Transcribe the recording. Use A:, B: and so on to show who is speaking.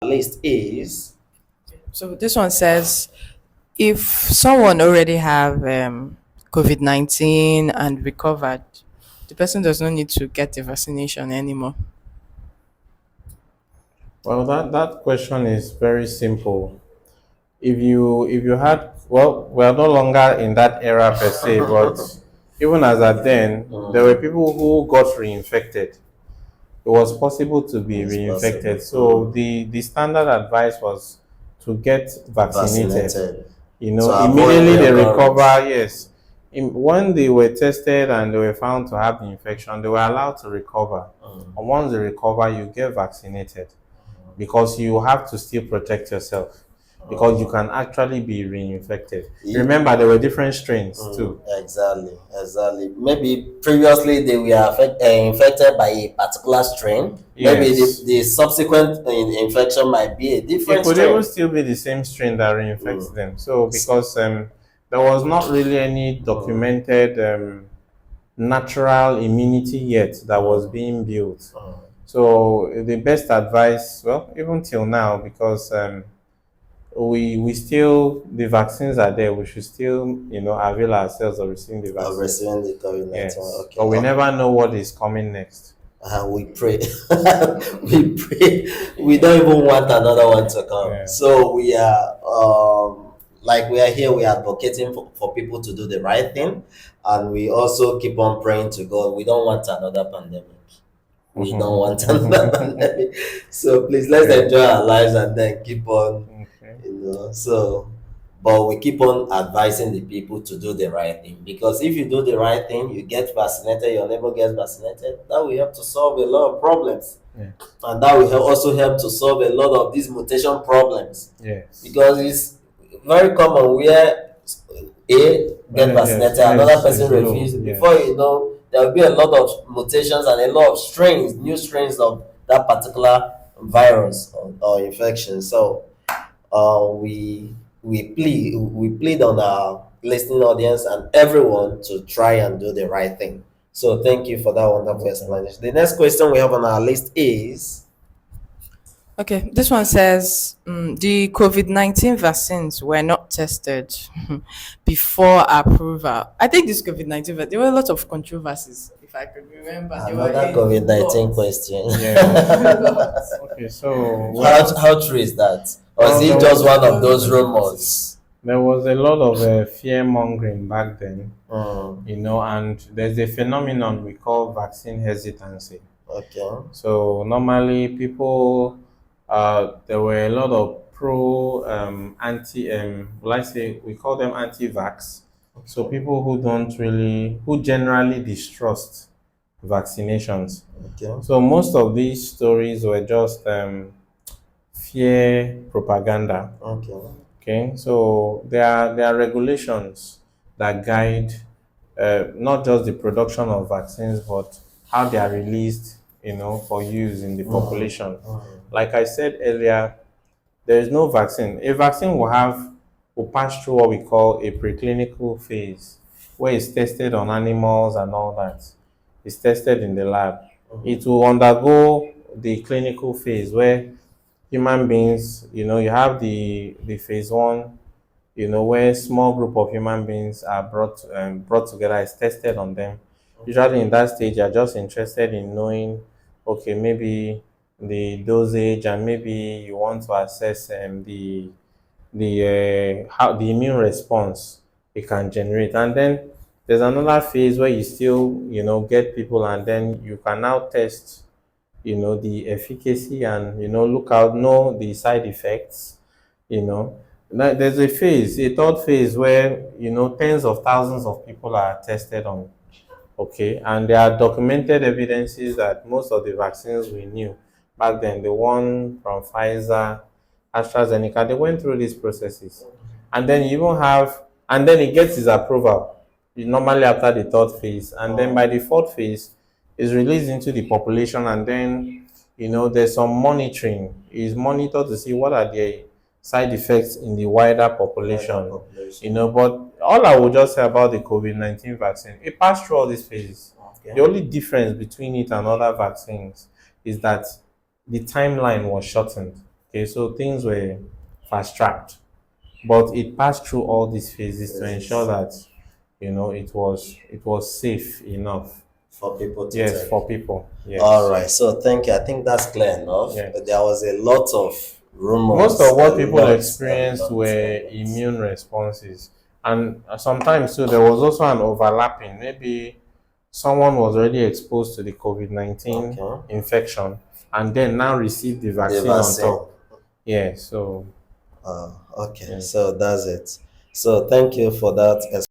A: list is
B: So this one says, if someone already have COVID-19 and recovered, the person does not need to get the vaccination anymore.
C: Well, that question is very simple. If you had, well, we are no longer in that era per se, but even as at then, there were people who got reinfected. It was possible to be
A: It's
C: reinfected.
A: possible.
C: So the standard advice was to get vaccinated.
A: vaccinated.
C: You know,
A: To avoid
C: immediately they
A: reoccurrence.
C: recover. Yes, when they were tested and they were found to have the infection, they were allowed to recover. And once they recover, you get vaccinated because you have to still protect yourself because you can actually be reinfected.
A: Yeah.
C: Remember, there were different strains too.
A: Exactly. Maybe previously they were infected by a particular strain. Maybe
C: Yes.
A: the subsequent infection might be a
C: It
A: different
C: could
A: strain.
C: even still be the same strain that reinfects them. So because there was not really any documented natural immunity yet that was being built. So the best advice, well, even till now, because we still, the vaccines are there, we should still avail ourselves of receiving the
A: Of
C: vaccine.
A: receiving the COVID-19.
C: Yes,
A: Okay.
C: but we never know what is coming next.
A: We pray. We pray. We don't even want another one to come.
C: Yeah.
A: So we are like we are here, we are advocating for people to do the right thing, and we also keep on praying to God. We don't want another pandemic. We don't want another pandemic. So please let's enjoy our lives and then keep on,
C: Okay.
A: so but we keep on advising the people to do the right thing, because if you do the right thing, you get vaccinated, your neighbor gets vaccinated, that will help to solve a lot of problems.
C: Yeah.
A: And that will also help to solve a lot of these mutation problems,
C: Yes.
A: because it's very common where a get vaccinated,
C: yes,
A: another
C: it's
A: person
C: low,
A: refuses.
C: yes.
A: Before you know, there will be a lot of mutations and a lot of strains, new strains of that particular virus or infection. So we plead on our listening audience and everyone to try and do the right thing. So thank you for that wonderful explanation. The next question we have on our list is
B: Okay, this one says, the COVID-19 vaccines were not tested before approval. I think this COVID-19, there were a lot of controversies, if I could remember. There were
A: another
B: a
A: COVID-19
B: lot.
A: question.
C: Yeah. Okay, so
A: How true is that? Or is it just one of those rumors?
C: there was a lot of fear mongering back then,
A: Mm,
C: and there's a phenomenon we call vaccine hesitancy.
A: okay.
C: So normally people, there were a lot of pro, anti, well, I say we call them anti-vax. So people who generally distrust vaccinations.
A: Okay.
C: So most of these stories were just fear propaganda.
A: Okay.
C: Okay, so there are regulations that guide not just the production of vaccines, but how they are released, for use in the population. Like I said earlier, there is no vaccine. A vaccine will pass through what we call a preclinical phase, where it's tested on animals and all that. It's tested in the lab. It will undergo the clinical phase where human beings, you have the phase one, where small group of human beings are brought together, is tested on them. Usually in that stage, you're just interested in knowing, okay, maybe the dosage, and maybe you want to assess the how the immune response it can generate. And then there's another phase where you still, get people, and then you can now test, the efficacy, and know the side effects. Now, there's a third phase where tens of thousands of people are tested on. Okay, and there are documented evidences that most of the vaccines we knew back then, the one from Pfizer, AstraZeneca, they went through these processes. And then you even have, and then it gets its approval, normally after the third phase. And then by the fourth phase, is released into the population, and then, there's some monitoring. Is monitored to see what are the side effects in the wider population. But all I would just say about the COVID-19 vaccine, it passed through all these phases.
A: Okay.
C: The only difference between it and other vaccines is that the timeline was shortened. Okay, Okay, so things were fast tracked, but it passed through all these phases to ensure that it was safe enough.
A: for people to
C: Yes,
A: take.
C: for people. Yes.
A: All right, so thank you. I think that's clear enough.
C: Yes.
A: There was a lot of rumors.
C: Most of what
A: a
C: people
A: lot,
C: experienced
A: a lot,
C: were
A: a lot.
C: immune responses, and sometimes too there was also an overlapping. Maybe someone was already exposed to the COVID-19
A: Okay.
C: infection and then now received the
A: The
C: vaccine on
A: vaccine.
C: top. Yeah, so
A: Okay,
C: yeah.
A: so that's it. So thank you for that